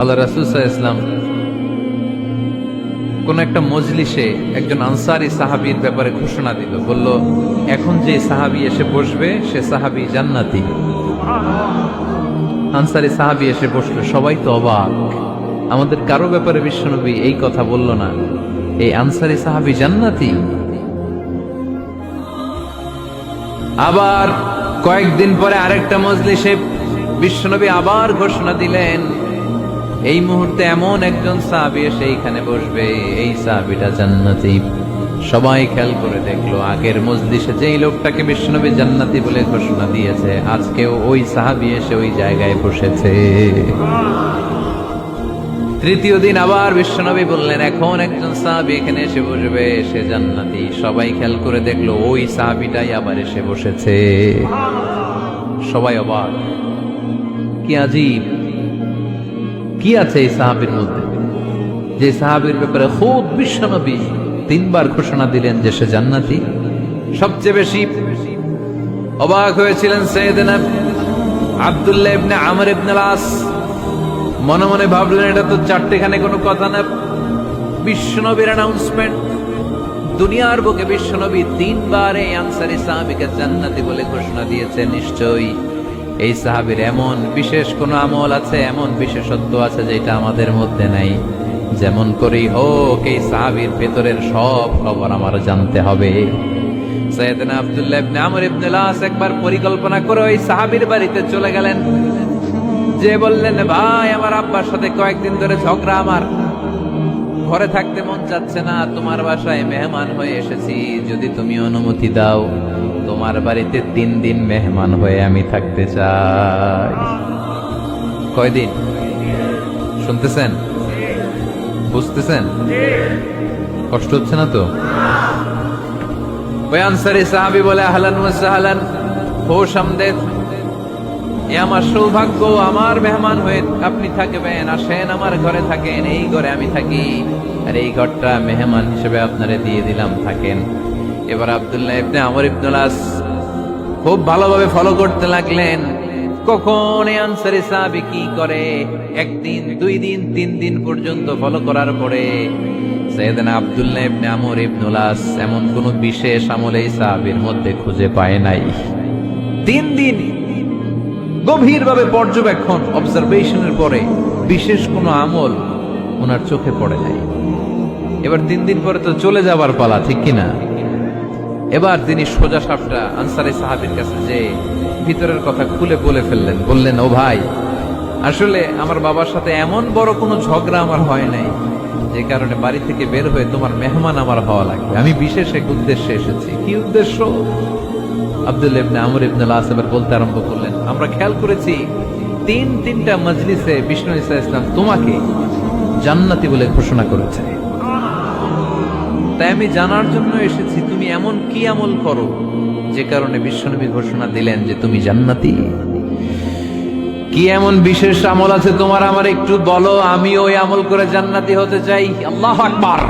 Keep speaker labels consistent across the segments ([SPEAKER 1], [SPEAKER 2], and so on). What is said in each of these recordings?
[SPEAKER 1] আল্লাহ রাসূল সাল্লাল্লাহু আলাইহি ওয়াসাল্লাম কোন একটা মজলিসে একজন আনসারী সাহাবীর ব্যাপারে ঘোষণা দিল, বলল এখন যে সাহাবী এসে বসবে সে সাহাবী জান্নাতি। আনসারী সাহাবী এসে বসলো, সবাই তো অবাক, আমাদের কারো ব্যাপারে বিশ্বনবী এই কথা বলল না, এই আনসারী সাহাবী জান্নাতি। আবার কয়েকদিন পরে আরেকটা মজলিসে বিশ্বনবী আবার ঘোষণা দিলেন, এই মুহূর্তে এমন একজন সাহাবী এসে এইখানে বসবে, এই সাহাবীটা জান্নাতি। সবাই খেয়াল করে দেখলো, আগের মজলিসে যেই লোকটাকে বিশ্বনবী জান্নাতি বলে ঘোষণা দিয়েছে, আজকেও ওই সাহাবী এসে ওই জায়গায় বসেছে। তৃতীয় দিন আবার বিশ্বনবী বললেন, এখন একজন সাহাবী এখানে এসে বসবে, সে জান্নাতি। সবাই খেয়াল করে দেখলো, ওই সাহাবীটাই আবার এসে বসেছে। সবাই অবাক, কি আজীব, কি আছে এই সাহাবীর মধ্যে, যে সাহাবীর ব্যাপারে খুব বিশ্বনবী তিনবার ঘোষণা দিলেন যে সে জান্নাতি। সবচেয়ে বেশি অবাক হয়েছিলেন সাইয়েদনা আব্দুল্লাহ ইবনে আমর ইবনে আস। মনে মনে ভাবলেন, এটা তো চারটেখানে কোনো কথা না, বিশ্বনবীর অ্যানাউন্সমেন্ট। দুনিয়ার বুকে বিশ্বনবী তিনবার এই আনসারী সাহাবীকে জান্নাতি বলে ঘোষণা দিয়েছে, নিশ্চয়ই এই সাহাবীর এমন বিশেষ কোন আমল আছে, এমন বিশেষত্ব আছে যেটা আমাদের মধ্যে নাই। যেমন করেই হোক এই সাহাবীর ভেতরের সব খবর আমার জানতে হবে। সাইয়েদনা আব্দুল্লাহ ইবনে আমর ইবনে আস একবার পরিকল্পনা করে ওই সাহাবীর বাড়িতে চলে গেলেন, যে বললেন, ভাই আমার আব্বার সাথে কয়েকদিন ধরে ঝগড়া, আমার ঘরে থাকতে মন চাচ্ছে না, তোমার বাসায় মেহমান হয়ে এসেছি, যদি তুমি অনুমতি দাও তোমার বাড়িতে 3 দিন মেহমান হয়ে আমি থাকতে চাই। কয়দিন? শুনতেছেন, বুঝতেছেন, কষ্ট হচ্ছে না তো? ওই আনসারী সাহাবী বলে, আহলান ওয়া সাহলান, খোশ আমদেদ, এ আমার সৌভাগ্য, আমার মেহমান হয়ে আপনি থাকবেন, আসেন আমার ঘরে থাকেন, এই ঘরে আমি থাকি, আর এই ঘরটা মেহমান হিসেবে আপনারে দিয়ে দিলাম, থাকেন। এবার আব্দুল্লাহ ইবনে আমর ইবনে আস খুব ভালোভাবে ফলো করতে লাগলেন, কখন এই আনসারী সাহাবী কি করে। 1 দিন, 2 দিন, 3 দিন পর্যন্ত ফলো করার পরে সাইয়েদনা আব্দুল্লাহ ইবনে আমর ইবনে আস এমন কোন বিশেষ আমল এই সাহাবীর মধ্যে খুঁজে পায় নাই। 3 দিন গভীরভাবে পর্যবেক্ষণ, অবজারভেশনের পরে বিশেষ কোন আমল ওনার চোখে পড়ে নাই। এবার 3 দিন পরে তো চলে যাবার পালা, ঠিক কিনা? এবার তিনি সোজা সাপটা আনসারী সাহাবীর কাছে যে ভিতরের কথা খুলে বলে ফেললেন, বললেন, ও ভাই, আসলে আমার বাবার সাথে এমন বড় কোনো ঝগড়া আমার হয় নাই যে কারণে বাড়ি থেকে বের হয়ে তোমার মেহমান আমার হওয়া লাগবে, আমি বিশেষ এক উদ্দেশ্যে এসেছি। কি উদ্দেশ্য? আব্দুল্লাহ ইবনে আমর ইবনে আস এবার বলতে আরম্ভ করলেন, আমরা খেয়াল করেছি 3টা মজলিসে বিষ্ণু ঈসা ইসলাম তোমাকে জান্নাতি বলে ঘোষণা করেছে, তাই আমি জানার জন্য এসেছি তুমি এমন কি আমল করো যে কারণে বিশ্বনবী ঘোষণা দিলেন যে তুমি জান্নাতি। কি এমন বিশেষ আমল আছে তোমার, আমার একটু বলো, আমি ওই আমল করে জান্নাতি হতে চাই। আল্লাহু আকবার।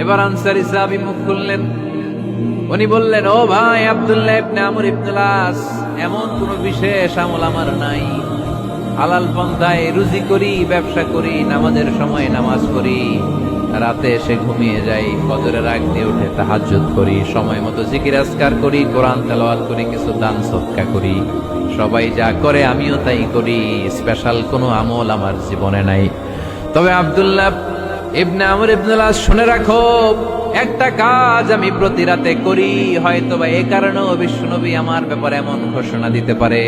[SPEAKER 1] এবার আনসারী সাহাবী মুখ খুললেন, উনি বললেন, ও ভাই আব্দুল্লাহ ইবনে আমর ইবনে আস, এমন কোন বিশেষ আমল আমার নাই, হালাল পন্থায় রুজি করি, ব্যবসা করি, নামাজের সময় নামাজ পড়ি, রাতে এসে ঘুমিয়ে যাই, ফজরের আগ দিয়ে উঠে তাহাজ্জুদ করি, সময় মতো জিকির আজকার করি, কোরআন তেলাওয়াত করি, কিছু দান সদকা করি, সবাই যা করে আমিও তাই করি, স্পেশাল কোনো আমল আমার জীবনে নাই। তবে আব্দুল্লাহ ইবনে আমর ইবনে আস, শুনে রাখো, একটা কাজ আমি প্রতি রাতে করি, হয়তোবা এই কারণেও বিশ্বনবী আমার ব্যাপারে এমন ঘোষণা দিতে পারে।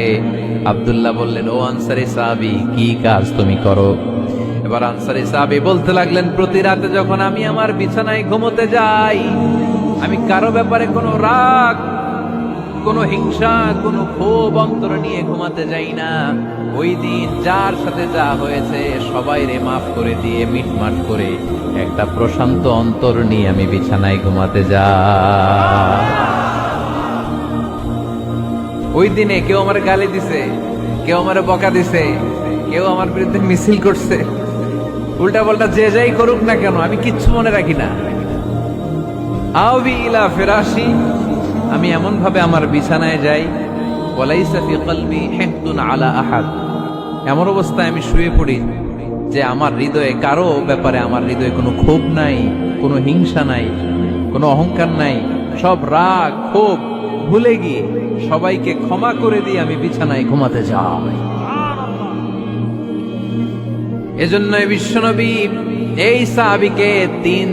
[SPEAKER 1] আব্দুল্লাহ বললেন, ও আনসারী সাহাবী, কি কাজ তুমি করো? এবার আনসারী সাহাবী বলতে লাগলেন, প্রতি রাতে যখন আমি আমার বিছানায় ঘুমোতে যাই, আমি কারো ব্যাপারে কোনো রাগ, কোনো হিংসা, কোনো ক্ষোভ অন্তরে নিয়ে ঘুমাতে যাই না। ওই দিন যার সাথে যা হয়েছে সবাই রে মাফ করে দিয়ে মিটমাট করে একটা প্রশান্ত অন্তর নিয়ে আমি বিছানায় ঘুমাতে যাই। ওই দিনে কেউ আমার গালি দিছে, কেউ আমার বকা দিছে, কেউ আমার বিরুদ্ধে মিছিল করছে, উল্টা পাল্টা যে যাই করুক না কেন, আমি কিচ্ছু মনে রাখি না। আওবি ইলা ফিরাশি, আমি এমন ভাবে আমার বিছানায় যাই, ওয়ালাইসা ফি কলবি হিকদুন আলা আহাদ, এমন অবস্থায় আমি শুয়ে পড়ি যে আমার হৃদয়ে কারো ব্যাপারে আমার হৃদয়ে কোনো ক্ষোভ নাই, কোনো হিংসা নাই, কোনো অহংকার নাই, সব রাগ ক্ষোভ ভুলে গিয়ে সবাইকে ক্ষমা করে দিয়ে আমি বিছানায় ঘুমাতে যাই। এজন্যই বিশ্বনবী এই সাহাবীকে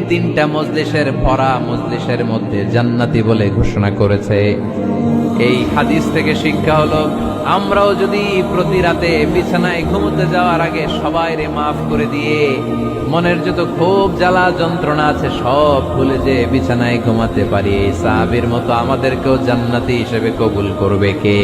[SPEAKER 1] তিনটা মজলিসের ভরা মজলিসের মধ্যে জান্নাতি বলে ঘোষণা করেছে। এই হাদিস থেকে শিক্ষা হলো, আমরাও যদি প্রতি রাতে বিছানায় ঘুমোতে যাওয়ার আগে সবাইরে মাফ করে দিয়ে মনের যত ক্ষোভ জ্বালা যন্ত্রণা আছে সব ভুলে যে বিছানায় ঘুমাতে পারি, সাহাবীর মতো আমাদেরকেও জান্নাতি হিসেবে কবুল করবে কে?